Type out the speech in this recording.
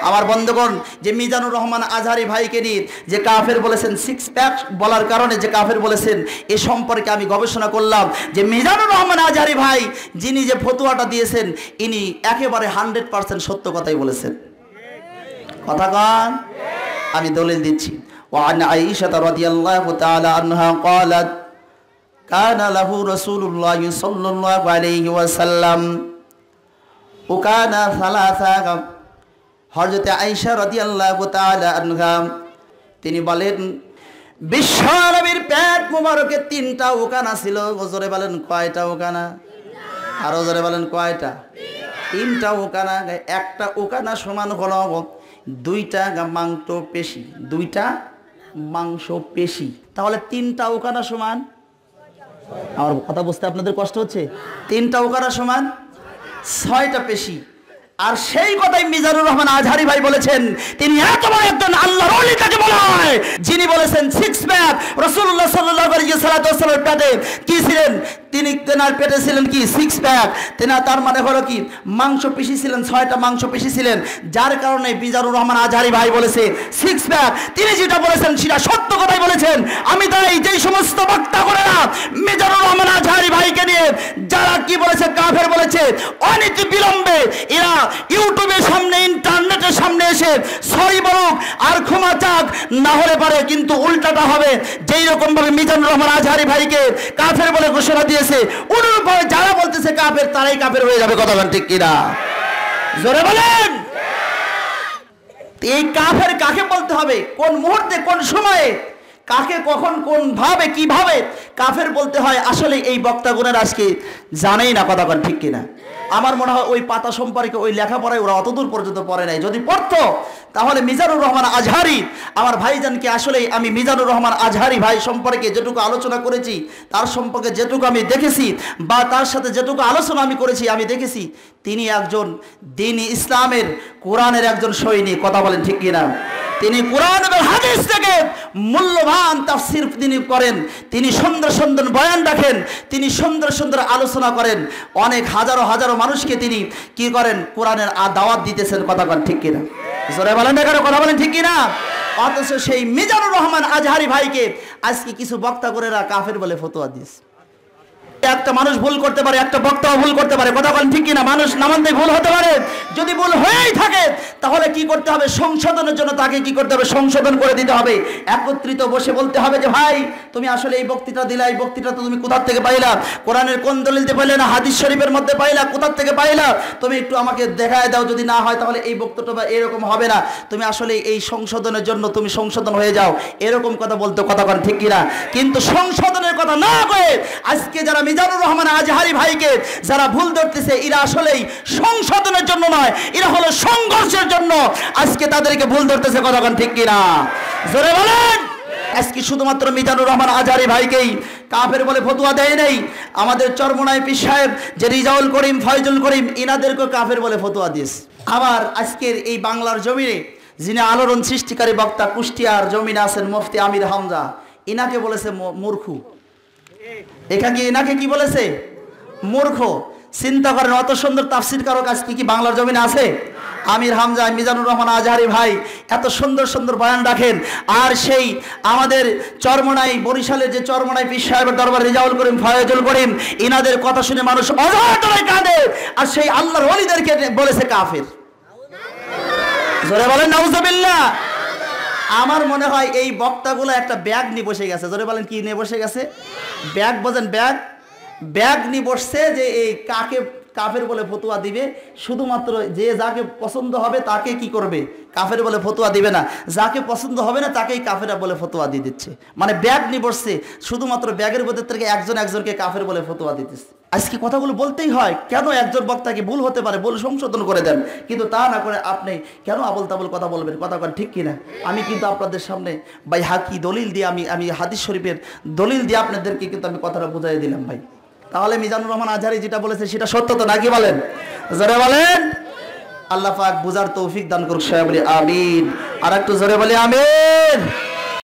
আমার বন্ধুগণ, যে মিজানুর রহমান আজহারি ভাইকে নিয়ে যে কাফের বলেছেন, সিক্স প্যাক বলার কারণে যে কাফের বলেছেন, এ সম্পর্কে আমি গবেষণা করলাম যে মিজানুর রহমান আজহারি ভাই যিনি যে ফতোয়াটা দিয়েছেন, ইনি একেবারে 100% সত্য কথাই বলেছেন। কথা কন, আমি দলিল দিচ্ছি। وعن عائشة رضي الله تعالى عنها قالت كان له رسول الله صلى الله عليه وسلم وكان ثلاثة। হযরত আয়েশা রাদিয়াল্লাহু তাআলা আনহা তিনি বলেন, বিশ্ব নবীর পেট মুবারকে 3টা ওকানা ছিল। জোরে বলেন কয়টা ওকানা? আরো জোরে বলেন কয়টা? 3টা ওকানা। একটা ওকানা সমান হলো 2টা মাংসপেশি, 2টা মাংসপেশি। তাহলে 3টা ওকানা সমান, আমার কথা বুঝতে আপনাদের কষ্ট হচ্ছে? 3টা ওকানা সমান 6টা পেশি। আর সেই কথাই মিজানুর রহমান আজহারি ভাই বলেছেন। তিনি এত বড় একজন আল্লাহর ওলি তাকে বলা হয়, যিনি বলেছেন সিক্স প্যাক। রাসূলুল্লাহ সাল্লাল্লাহু আলাইহি ওয়াসাল্লামের পেটে কি ছিলেন? তিনি তেনার পেটে ছিলেন কি? Six pack. তার মানে হলো কি? মাংসপেশি ছিলেন, 6টা মাংসপেশি ছিলেন। যার কারণে মিজানুর রহমান আজহারি ভাই বলেছে সিক্স প্যাক। তিনি যেটা বলেছেন সেটা সত্য কথাই বলেছেন। আমি তাই যেই সমস্ত বক্তা করে না মিজানুর রহমান আজহারি ভাইকে নিয়ে যারা কি বলেছে, কাফের বলেছে, অনীতি বিলম্বে এরা ইউটিউবের সামনে, ইন্টারনেটের সামনে এসে সরি বলুক আর ক্ষমা চাক, না হলে পারে কিন্তু উল্টাটা হবে। যেই রকম ভাবে মিজানুর রহমান আজহারি ভাইকে কাফের বলে ঘোষণা দিয়েছে, অনুরূপ ভাবে যারা বলতেছে কাফের, তারাই কাফের হয়ে যাবে। কথা বলেন ঠিক কিনা? জোরে বলেন। এই কাফের কাকে বলতে হবে, কোন মুহূর্তে, কোন সময়ে, কাকে কখন, কোন ভাবে, কিভাবে কাফের বলতে হয়, আসলে এই বক্তাগুণের আজকে জানেই না। কথা বলেন ঠিক কিনা? আমার মনে হয় ওই পাতা সম্পর্কে, ওই লেখাপড়ায় ওরা অতদূর পর্যন্ত পড়ে নাই। যদি পড়তো তাহলে মিজানুর রহমান আজহারি আমার ভাইজানকে, আসলেই আমি মিজানুর রহমান আজহারি ভাই সম্পর্কে যেটুকু আলোচনা করেছি, তার সম্পর্কে যেটুকু আমি দেখেছি, বা তার সাথে যেটুকু আলোচনা আমি করেছি, আমি দেখেছি তিনি একজন দ্বীন ইসলামের, কোরআনের একজন সৈনিক। কথা বলেন ঠিক কিনা? তিনি কোরআন এবং হাদিস থেকে মূল্যবান তাফসীর তিনি করেন, তিনি সুন্দর সুন্দর বয়ান রাখেন, তিনি সুন্দর সুন্দর আলোচনা করেন। অনেক হাজারো হাজারো মানুষকে তিনি কি করেন? কোরআনের দাওয়াত দিতেছেন। কথা বলেন ঠিক কিনা? জোরে বলেন না কেন? কথা বলেন ঠিক কিনা? অথচ সেই মিজানুর রহমান আজহারি ভাইকে আজকে কিছু বক্তা করে কাফের বলে ফতোয়া দিয়েছে। একটা মানুষ ভুল করতে পারে, একটা বক্তাও ভুল করতে পারে। কথা বলেন ঠিক কিনা? মানুষ নামান্তে ভুল হতে পারে। যদি ভুল হয়েই থাকে তাহলে কি করতে হবে? সংশোধনের জন্য তাকে কি করতে হবে? সংশোধন করে দিতে হবে। একত্রিত বসে বলতে হবে যে ভাই, তুমি আসলে এই বক্তৃতা দিলা, এই বক্তৃতা তো তুমি কোথা থেকে পাইলা? কোরআনের কোন দলিলতে পাইলে না হাদিস শরীফের মধ্যে পাইলা? কোথা থেকে পাইলা? তুমি একটু আমাকে দেখায় দাও। যদি না হয় তাহলে এই বক্তব্যটা এরকম হবে না। তুমি আসলে এই সংশোধনের জন্য তুমি সংশোধন হয়ে যাও, এরকম কথা বলতে। কথা বলেন ঠিক কিনা? কিন্তু সংশোধনের কথা না কয়ে আজকে যারা মিজানুর রহমান আজহারি ভাইকে যারা ভুল ধরতেছে, এরা আসলেই সংশোধনের জন্য নয়, এরা হলো সংঘর্ষের জন্য আজকে তাদেরকে ভুল ধরতেছে। কথা বলেন ঠিক কিনা? জোরে বলেন। আজকে শুধুমাত্র মিজানুর রহমান আজহারি ভাইকেই কাফের বলে ফতোয়া দেয় নাই, আমাদের চরমোনাই পীর সাহেব যে রিজাউল করিম, ফয়জুল করিম, ইনাদেরকে কাফের বলে ফতোয়া দিয়েছে। আবার আজকের এই বাংলার জমিনে যিনি আলোড়ন সৃষ্টিকারী বক্তা, কুষ্টিয়ার জমিনে আছেন মুফতি আমির হামজা, ইনাকে বলেছে মূর্খু। এনাকে কি বলেছে? মূর্খ। চিন্তা করেন, অত সুন্দর তাফসীর কারক আজকে কি বাংলার জমিনে আছে? আমির হামজা, মিজানুর রহমান আজহারি ভাই এত সুন্দর সুন্দর বয়ান রাখেন। আর সেই আমাদের চরমোনাই, বরিশালের যে চরমোনাই পীর সাহেবের দরবার রিজাউল করিম, ফয়জুল করিম, ইনাদের কথা শুনে মানুষ অজরে কাঁদে। আর সেই আল্লাহর ওলিদেরকে বলেছে কাফের। জোরে বলেন নাউজুবিল্লাহ। আমার মনে হয় এই বক্তাগুলো একটা ব্যাগ নিয়ে বসে গেছে। জোরে বলেন কি নিয়ে বসে গেছে? ব্যাগ। বোঝেন? ব্যাগ নিয়ে বসছে যে এই কাকে কাফের বলে ফতোয়া দিবে। শুধুমাত্র যে যাকে পছন্দ হবে তাকে কি করবে? কাফের বলে ফতোয়া দিবে না। যাকে পছন্দ হবে না তাকেই কাফেরা বলে ফতোয়া দিয়ে দিচ্ছে। মানে ব্যাগ নিয়ে বসছে, শুধুমাত্র ব্যাগের ভেতর থেকে একজন একজনকে কাফের বলে ফতোয়া দিতেছে। আজকে কথাগুলো বলতেই হয়। কেন? একজন বক্তাকে ভুল হতে পারে, ভুল সংশোধন করে দেন, কিন্তু তা না করে আপনি কেন আবল তাবল কথা বলবেন? কথা বলেন ঠিক কিনা? আমি কিন্তু আপনাদের সামনে ভাই হাকি দলিল দিয়ে, আমি হাদিস শরীফের দলিল দিয়ে আপনাদেরকে কিন্তু আমি কথাটা বুঝাই দিলাম ভাই। তাহলে মিজানুর রহমান আজহারি যেটা বলেছে সেটা সত্য তো নাকি? বলেন, জোরে বলেন। আল্লাহ পাক বুঝার তৌফিক দান করুক। সবাই বলি আমিন। আর একটু জোরে বলি আমিন।